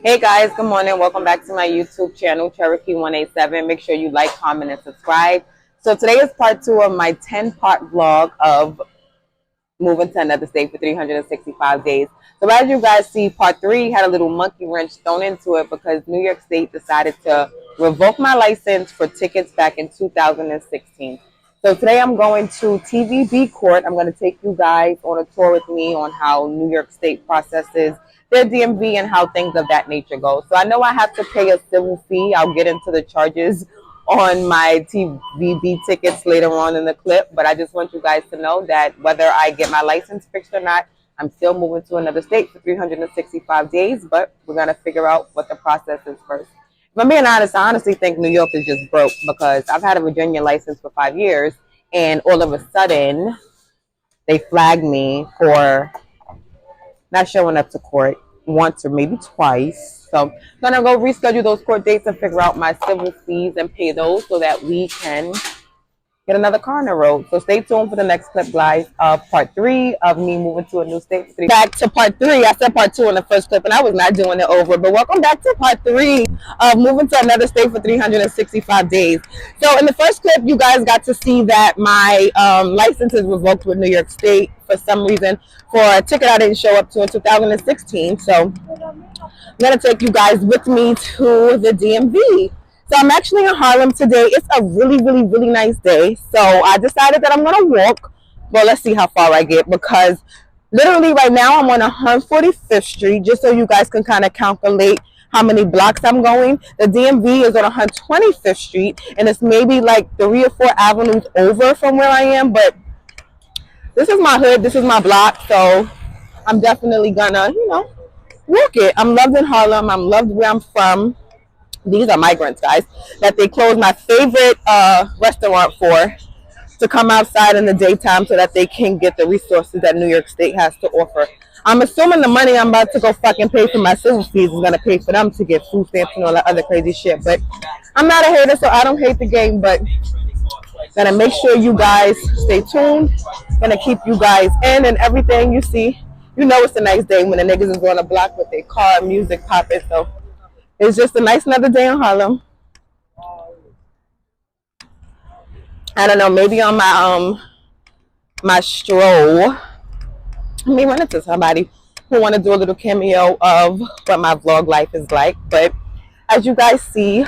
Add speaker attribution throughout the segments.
Speaker 1: Hey guys, good morning. Welcome back to my YouTube channel, Cherokee 187. Make sure you like, comment, and subscribe. So today is part 2 of my 10-part vlog of moving to another state for 365 days. So as you guys see, part 3 had a little monkey wrench thrown into it because New York State decided to revoke my license for tickets back in 2016. So today I'm going to TVB court. I'm going to take you guys on a tour with me on how New York State processes their DMV and how things of that nature go. So I know I have to pay a civil fee. I'll get into the charges on my TVB tickets later on in the clip, but I just want you guys to know that whether I get my license fixed or not, I'm still moving to another state for 365 days, but we're going to figure out what the process is first. If I'm being honest, I honestly think New York is just broke because I've had a Virginia license for 5 years, and all of a sudden, they flagged me for not showing up to court once or maybe twice. So I'm gonna go reschedule those court dates and figure out my civil fees and pay those so that we can get another car on the road. So stay tuned for the next clip, guys, of part 3 of me moving to a new state. Back to part 3. I said part 2 in the first clip, and I was not doing it over. But welcome back to part 3 of moving to another state for 365 days. So in the first clip, you guys got to see that my license is revoked with New York State for some reason for a ticket I didn't show up to in 2016. So I'm going to take you guys with me to the DMV. So I'm actually in Harlem today. It's a really, really, really nice day. So I decided that I'm going to walk. Well, let's see how far I get because literally right now I'm on 145th Street, just so you guys can kind of calculate how many blocks I'm going. The DMV is on 125th Street, and it's maybe like 3 or 4 avenues over from where I am. But this is my hood. This is my block. So I'm definitely going to, walk it. I'm loved in Harlem. I'm loved where I'm from. These are migrants, guys, that they closed my favorite restaurant for to come outside in the daytime so that they can get the resources that New York State has to offer. I'm assuming the money I'm about to go fucking pay for my civil fees is going to pay for them to get food stamps and all that other crazy shit. But I'm not a hater, so I don't hate the game, but gonna make sure you guys stay tuned. Gonna keep you guys in and everything you see. You know it's a nice day when the niggas is on the block with their car music popping, so it's just a nice another day in Harlem. I don't know, maybe on my stroll, I may run into somebody who want to do a little cameo of what my vlog life is like. But as you guys see,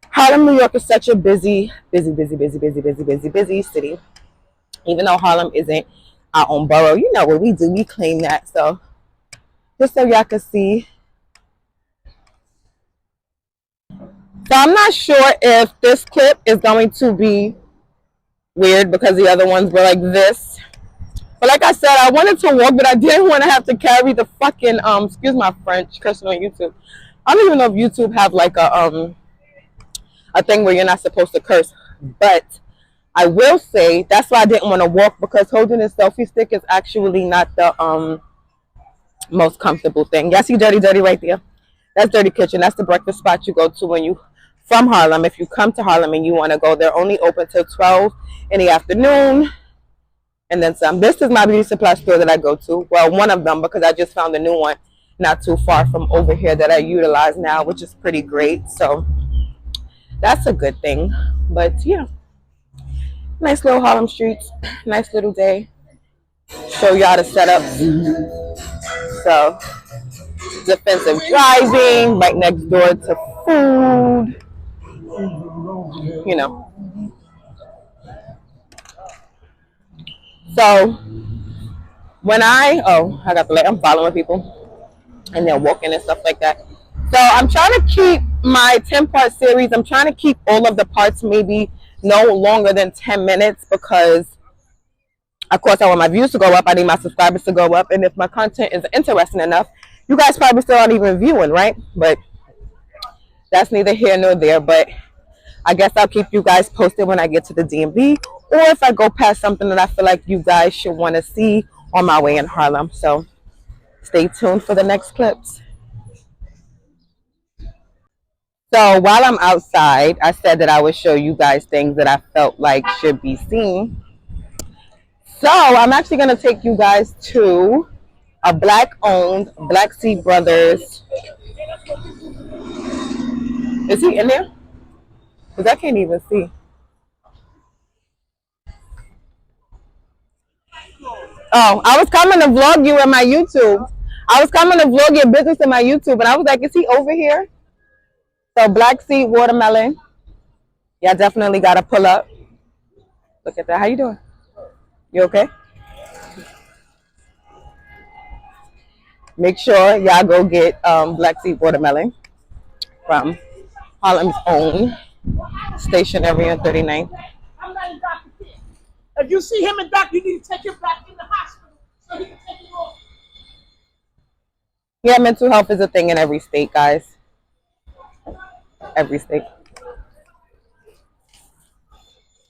Speaker 1: Harlem, New York is such a busy city. Even though Harlem isn't our own borough, you know what we do, we claim that. So just so y'all can see. So I'm not sure if this clip is going to be weird because the other ones were like this. But like I said, I wanted to walk, but I didn't want to have to carry the fucking, excuse my French, cursing on YouTube. I don't even know if YouTube have like a thing where you're not supposed to curse. But I will say that's why I didn't want to walk, because holding a selfie stick is actually not the most comfortable thing. Y'all see Dirty right there? That's Dirty Kitchen. That's the breakfast spot you go to when you from Harlem. If you come to Harlem and you want to go, they're only open till 12 in the afternoon. And then some. This is my beauty supply store that I go to. Well, one of them, because I just found a new one not too far from over here that I utilize now, which is pretty great. So that's a good thing. But yeah, nice little Harlem streets. Nice little day. Show y'all the setup. So defensive driving, right next door to food. You know. So when I got the light, I'm following people and they're walking and stuff like that. So I'm trying to keep my 10-part series. I'm trying to keep all of the parts maybe no longer than 10 minutes because, of course, I want my views to go up. I need my subscribers to go up. And if my content is interesting enough, you guys probably still aren't even viewing, right? But that's neither here nor there. But I guess I'll keep you guys posted when I get to the DMV, or if I go past something that I feel like you guys should want to see on my way in Harlem. So stay tuned for the next clips. So while I'm outside, I said that I would show you guys things that I felt like should be seen. So I'm actually going to take you guys to a black-owned Black Seed Brothers. Is he in there? Because I can't even see. Oh, I was coming to vlog you in my YouTube. I was coming to vlog your business in my YouTube, and I was like, is he over here? So Black Seed Watermelon. Y'all definitely got to pull up. Look at that. How you doing? You okay? Make sure y'all go get Black Seed Watermelon from Harlem's own stationery on 39th.
Speaker 2: I'm not in Dr. Kid. If you see him and Doc, you need to take him back in the hospital so he can take you off.
Speaker 1: Yeah, mental health is a thing in every state, guys. Every state.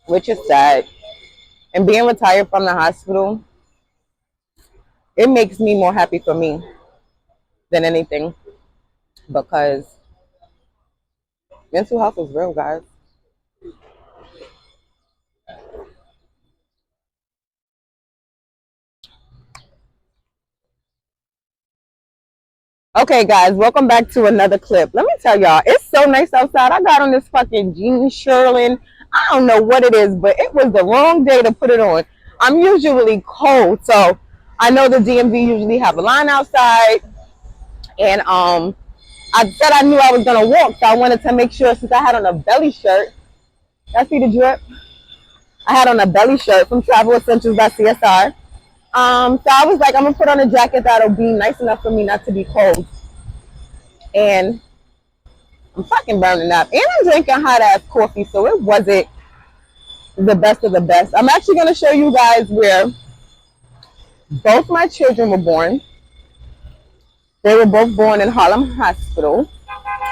Speaker 1: Which is sad. And being retired from the hospital, it makes me more happy for me than anything. Because mental health is real, guys. Okay, guys, welcome back to another clip. Let me tell y'all, it's so nice outside. I got on this fucking jean Sherlin. I don't know what it is, but it was the wrong day to put it on. I'm usually cold, so I know the DMV usually have a line outside. And I said I knew I was gonna walk, so I wanted to make sure, since I had on a belly shirt. Y'all see the drip? I had on a belly shirt from Travel Essentials by CSR. So I was like, I'm gonna put on a jacket that'll be nice enough for me not to be cold. And I'm fucking burning up. And I'm drinking hot ass coffee, so it wasn't the best of the best. I'm actually gonna show you guys where both my children were born. They were both born in Harlem Hospital.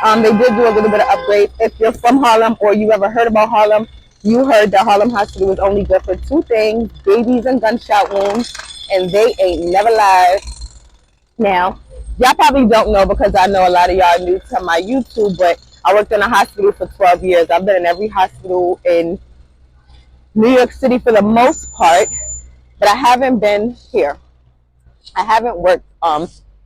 Speaker 1: They did do a little bit of upgrade. If you're from Harlem or you ever heard about Harlem, you heard that Harlem Hospital was only good for two things: babies and gunshot wounds, and they ain't never lied. Now, y'all probably don't know, because I know a lot of y'all new to my YouTube, but I worked in a hospital for 12 years. I've been in every hospital in New York City for the most part, but I haven't been here. I haven't worked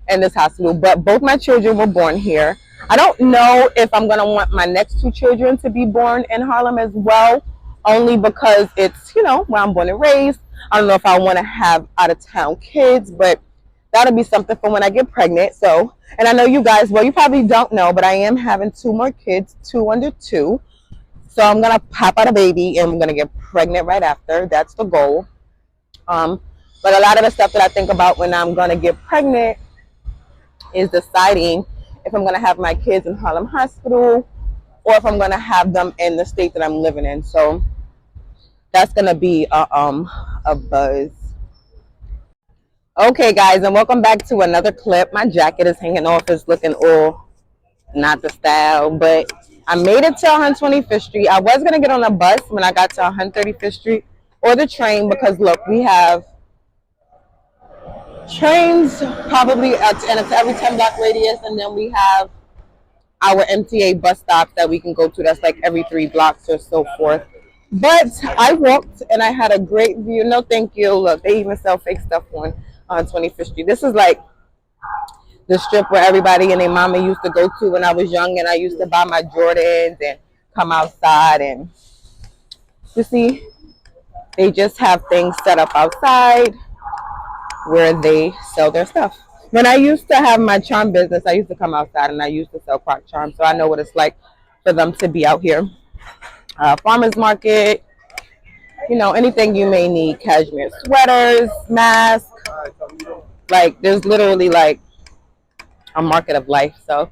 Speaker 1: in this hospital, but both my children were born here. I don't know if I'm going to want my next two children to be born in Harlem as well, only because it's, you know, where I'm born and raised. I don't know if I want to have out-of-town kids, but that'll be something for when I get pregnant. So, and I know you guys, well, you probably don't know, but I am having two more kids, 2 under 2. So I'm going to pop out a baby and I'm going to get pregnant right after. That's the goal. But a lot of the stuff that I think about when I'm going to get pregnant is deciding if I'm going to have my kids in Harlem Hospital or if I'm going to have them in the state that I'm living in. So that's going to be a buzz. Okay, guys, and welcome back to another clip. My jacket is hanging off. It's looking all not the style, but I made it to 125th Street. I was going to get on a bus when I got to 135th Street or the train, because, look, we have trains probably and it's every 10-block radius, and then we have our MTA bus stops that we can go to. That's like every 3 blocks or so forth. But I walked and I had a great view. No, thank you. Look, they even sell fake stuff on 25th Street. This is like the strip where everybody and their mama used to go to when I was young, and I used to buy my Jordans and come outside. And you see, they just have things set up outside where they sell their stuff. When I used to have my charm business, I used to come outside and I used to sell Croc charms, so I know what it's like for them to be out here. Farmers market, you know, anything you may need, cashmere sweaters, masks, like there's literally like a market of life. So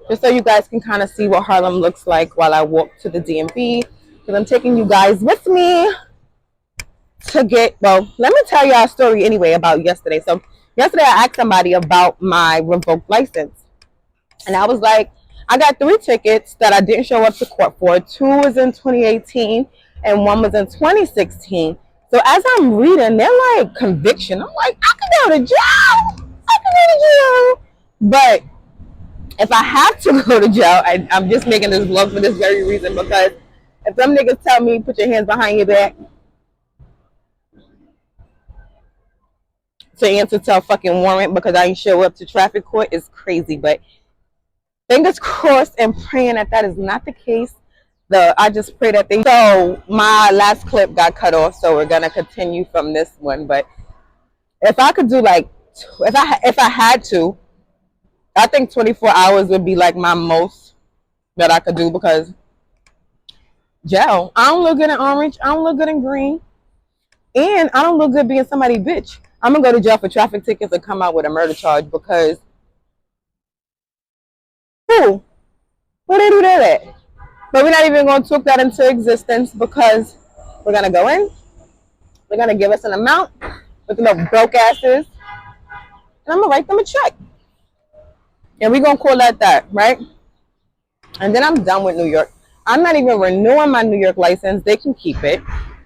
Speaker 1: just so you guys can kind of see what Harlem looks like while I walk to the DMV, because I'm taking you guys with me to get, well, let me tell y'all a story anyway about yesterday. So yesterday I asked somebody about my revoked license, and I was like, I got 3 tickets that I didn't show up to court for. 2 was in 2018 and 1 was in 2016. So as I'm reading, they're like conviction. I'm like, I could go to jail. I could go to jail. But if I have to go to jail, I'm just making this vlog for this very reason, because if some niggas tell me put your hands behind your back, to answer to a fucking warrant because I ain't show up to traffic court is crazy. But fingers crossed and praying that that is not the case. I just pray that they. So my last clip got cut off, so we're gonna continue from this one. But if I could do like, if I had to, I think 24 hours would be like my most that I could do because jail. I don't look good in orange. I don't look good in green, and I don't look good being somebody's bitch. I'm gonna go to jail for traffic tickets and come out with a murder charge because who? Where they do that at? But we're not even going to talk that into existence because we're going to go in. They're going to give us an amount with the broke asses. And I'm going to write them a check. And we're going to call that, right? And then I'm done with New York. I'm not even renewing my New York license. They can keep it.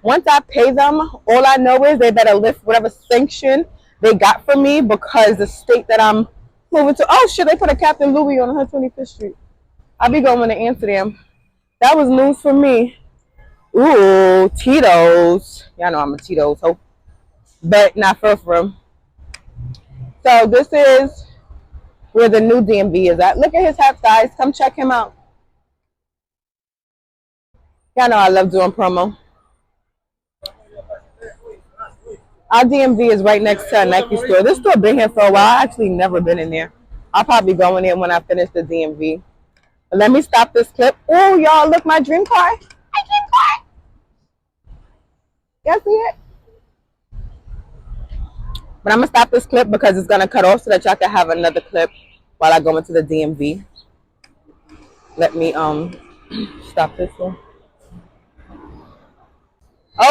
Speaker 1: Once I pay them, all I know is they better lift whatever sanction they got for me because the state that I'm moving to. Oh, shit, they put a Captain Louis on 125th Street. I'll be going to Amsterdam. That was news for me. Ooh, Tito's. Y'all know I'm a Tito's hoe. But not for real. So this is where the new DMV is at. Look at his hats, guys. Come check him out. Y'all know I love doing promo. Our DMV is right next to a Nike store. This store been here for a while. I actually never been in there. I'll probably go in there when I finish the DMV. But let me stop this clip. Oh, y'all, look, my dream car. My dream car. Y'all see it? But I'm going to stop this clip because it's going to cut off so that y'all can have another clip while I go into the DMV. Let me stop this one.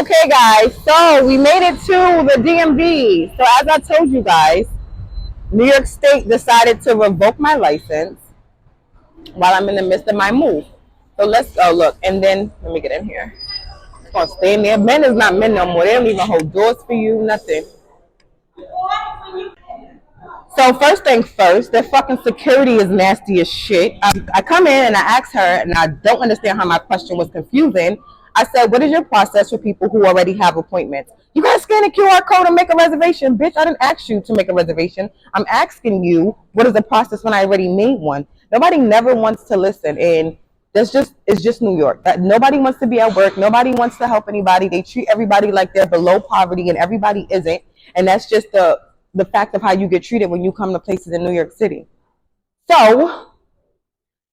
Speaker 1: Okay, guys. So we made it to the DMV. So as I told you guys, New York State decided to revoke my license while I'm in the midst of my move. So let's go look. And then, let me get in here. It's going to stay in there. Men is not men no more. They don't even hold doors for you, nothing. So first thing first, the fucking security is nasty as shit. I come in and I ask her, and I don't understand how my question was confusing. I said, what is your process for people who already have appointments? You gotta scan a QR code and make a reservation. Bitch, I didn't ask you to make a reservation. I'm asking you, what is the process when I already made one? Nobody never wants to listen, and it's just New York. That nobody wants to be at work. Nobody wants to help anybody. They treat everybody like they're below poverty, and everybody isn't. And that's just the fact of how you get treated when you come to places in New York City. So,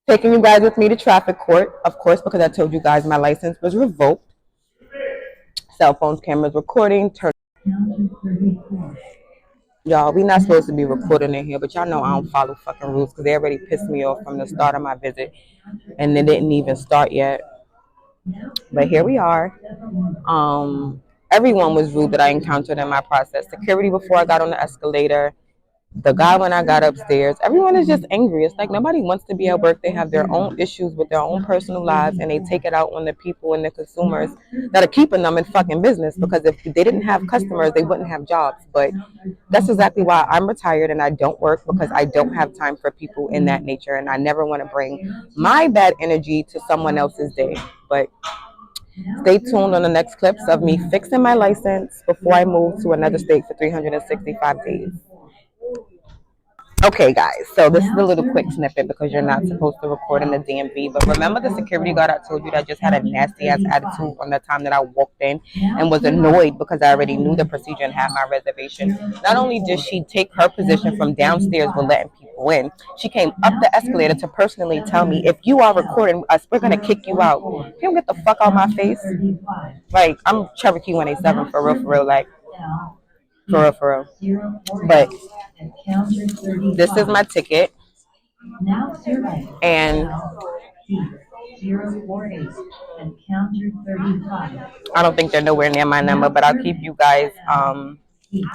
Speaker 1: taking you guys with me to traffic court, of course, because I told you guys my license was revoked. Cell phones, cameras, recording. Y'all, we not supposed to be recording in here, but y'all know I don't follow fucking rules because they already pissed me off from the start of my visit, and they didn't even start yet. But here we are. Everyone was rude that I encountered in my process. Security before I got on the escalator, the guy when I got upstairs. Everyone is just angry. It's like nobody wants to be at work. They have their own issues with their own personal lives, and they take it out on the people and the consumers that are keeping them in fucking business. Because if they didn't have customers, they wouldn't have jobs. But that's exactly why I'm retired and I don't work, because I don't have time for people in that nature, and I never want to bring my bad energy to someone else's day. But stay tuned on the next clips of me fixing my license before I move to another state for 365 days. Okay, guys, so this is a little quick snippet because you're not supposed to record in the DMV. But remember the security guard I told you that just had a nasty ass attitude on the time that I walked in and was annoyed because I already knew the procedure and had my reservation. Not only did she take her position from downstairs with letting people in, she came up the escalator to personally tell me, if you are recording us, we're going to kick you out. If you don't get the fuck out of my face. Like, I'm Cherokee 187 for real, like, for real. But this is my ticket, and I don't think they're nowhere near my number, but I'll keep you guys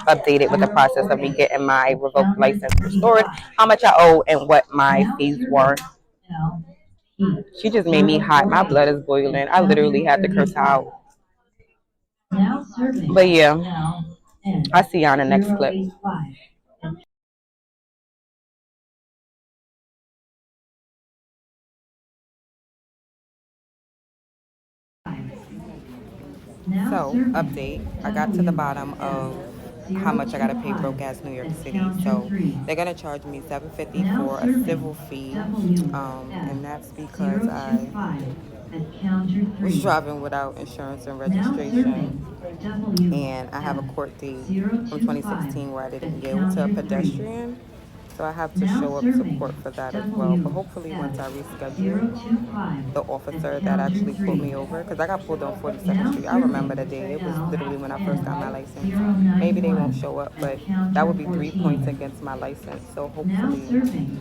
Speaker 1: updated with the process of me getting my revoked license restored, how much I owe, and what my fees were. She just made me hot. My blood is boiling. I literally had to curse her out. But yeah, I'll see y'all in the next clip. So, update. I got to the bottom of how much I gotta pay broke ass New York City. So they're gonna charge me $750 for a civil fee, and that's because I was driving without insurance and registration, and I have a court date from 2016 where I didn't yield to a pedestrian. So I have to show up to court for that as well. But hopefully once I reschedule, the officer that actually pulled me over, because I got pulled on 42nd Street. I remember the day. It was literally when I first got my license. Maybe they won't show up, but that would be 3 points against my license. So hopefully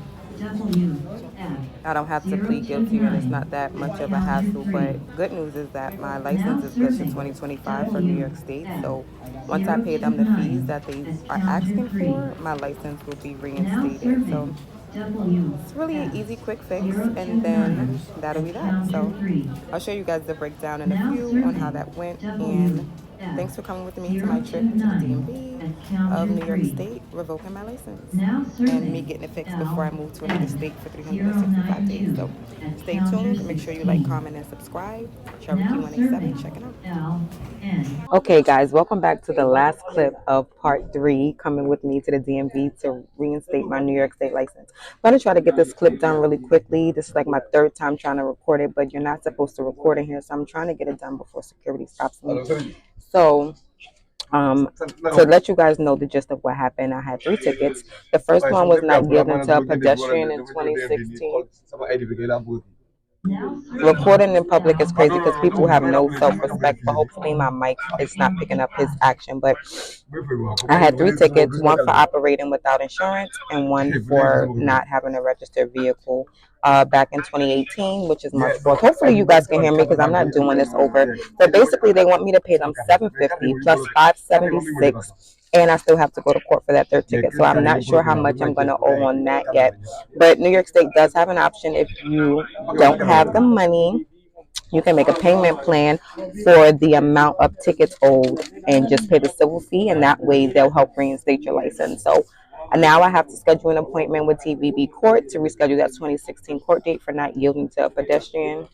Speaker 1: I don't have to plead guilty and it's not that much of a hassle. But good news is that my license is good to 2025 for New York State. So once I pay them the fees that they are asking for, my license will be reinstated. So it's really an easy, quick fix, and then that'll be that. So I'll show you guys the breakdown in a few on how that went, and thanks for coming with me to my trip to the DMV of New York State, revoking my license, and me getting it fixed before I move to another state for 365 days. So stay tuned. Make sure you like, comment, and subscribe. Cherokee 187, check it out. Okay, guys, welcome back to the last clip of part 3, coming with me to the DMV to reinstate my New York State license. I'm going to try to get this clip done really quickly. This is like my 3rd time trying to record it, but you're not supposed to record in here, so I'm trying to get it done before security stops me. So, to let you guys know the gist of what happened, I had 3 tickets. The first one was not given to a pedestrian in 2016. Recording in public is crazy because people have no self-respect, but hopefully my mic is not picking up his action. But I had 3 tickets, one for operating without insurance and one for not having a registered vehicle back in 2018, which is March 4th. Hopefully you guys can hear me because I'm not doing this over. So basically they want me to pay them $750 plus $576, and I still have to go to court for that 3rd ticket. So I'm not sure how much I'm going to owe on that yet. But New York State does have an option. If you don't have the money, you can make a payment plan for the amount of tickets owed and just pay the civil fee, and that way they'll help reinstate your license. So now I have to schedule an appointment with TVB Court to reschedule that 2016 court date for not yielding to a pedestrian.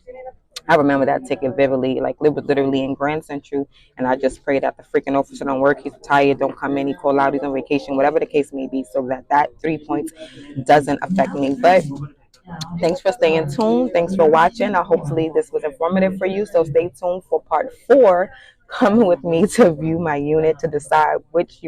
Speaker 1: I remember that ticket vividly, like literally in Grand Central, and I just pray that the freaking officer don't work, he's tired, don't come in, he call out, he's on vacation, whatever the case may be, so that 3 points doesn't affect me. But thanks for staying tuned. Thanks for watching. Hopefully this was informative for you, so stay tuned for part 4, coming with me to view my unit to decide which unit